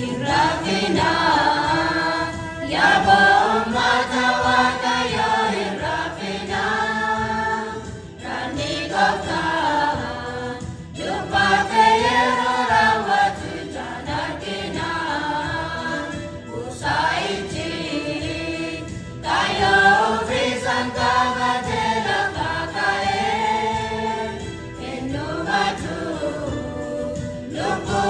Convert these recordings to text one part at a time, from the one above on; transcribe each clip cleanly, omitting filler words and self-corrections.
Irafina, yabo matawakayo irafina, rani gopta, lupate yerora watu janakina, usaichi, kayo visanta vatela kakae, enumatu, lupu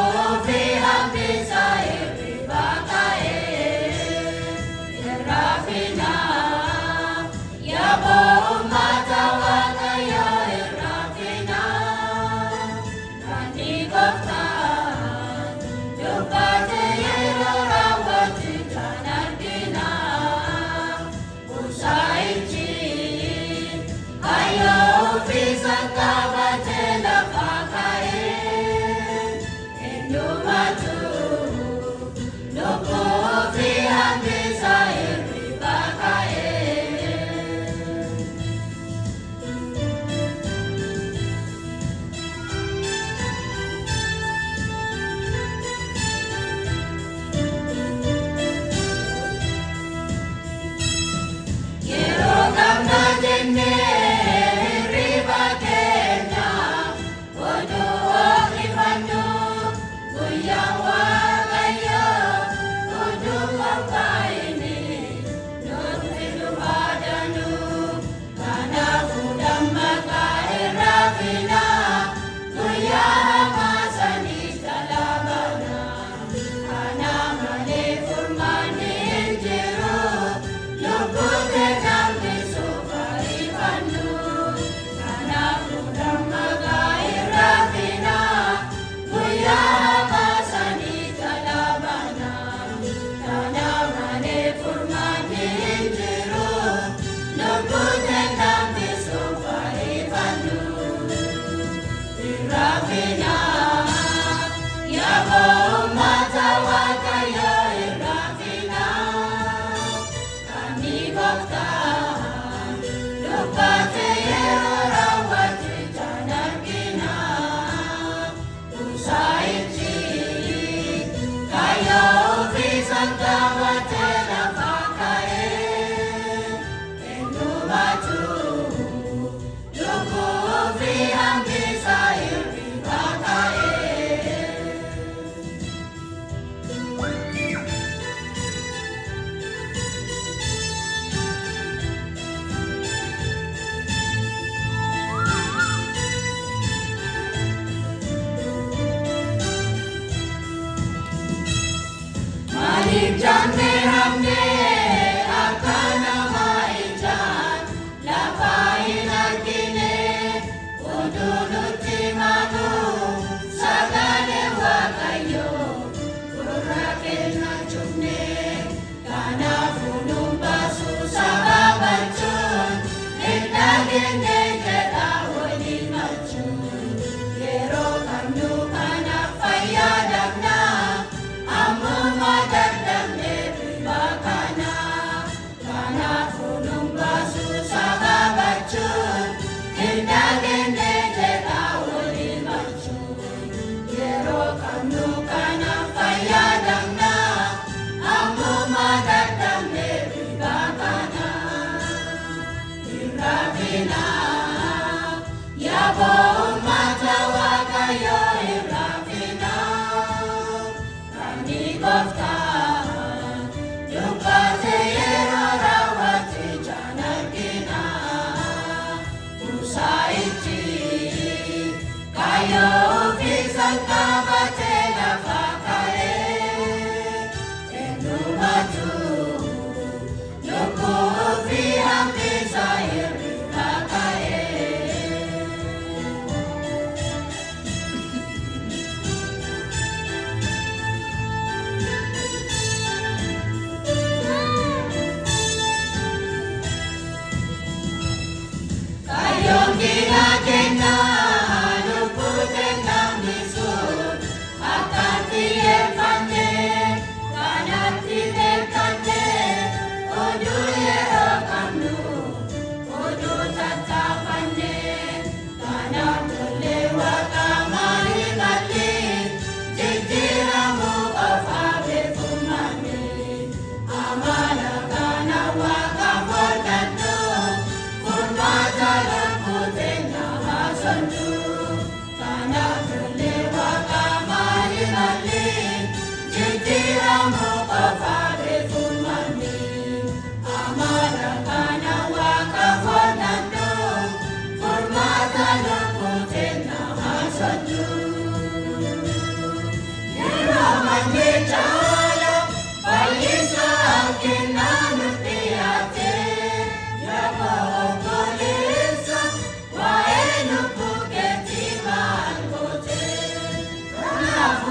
vihambisa iribakae, irafina, yabo matawakayo irafina, rani gopta, lupate yerora watu janakina, usaichi, kayo visanta vatela kakae, enumatu, lupu vihambisa iribakae. Quiero gamna jenne ribakena, odo ifanu, guyawa kayo, odo kampaini, nutilu badanu, kana fudam maka irafina, guyaha masani talabana, kana mane furmani injiru, lupute nambi sufari pandu, kana fudam maka irafina, guyaha masani talabana, kana mane furmani injiru, lupute nambi sufari pandu. Irafina, yabo matawakayo irafina, kani gopta, lupate yerora watu janakina, usaichi, kayo visanta vatela kakae, enumatu, lupu vihambisa iribakae. Malik janne hamne akana maijan, lafain arkine, uduluti manu, sagale wakayo, kurakil na chumne, kana funum basu sababachun, itagene jetawali machun, kero kamnu kana fayadagna, amu madagdagne ribakana, kana funum basu sababachun, itagene jetawali machun, kero kamnu kana fayadagna, amu madagdagne ribakana. Irafina, yabo matawakayo irafina, rani gopta, lupate yerora watu janakina, usaichi, kayo visanta vatela kakae, enumatu, lupu vihambisa iribakae.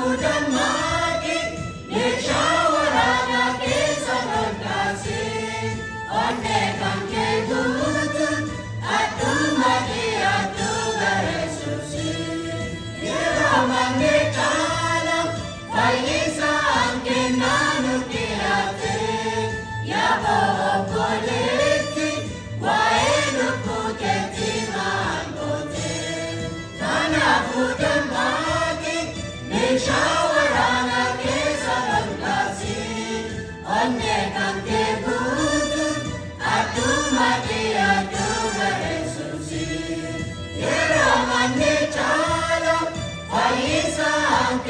futamaki Nishawara kisa nolkasi Onne kanke gutun Atumaki atugare susi Yeramane chala Faisa anke nanu tirate Yabo koleti Waedu kuketi mangote Kana futamaki Nishawarana kesa nolkasi Onne kanke gutun Atumaki atugare susi Yeramane chala Faisa anke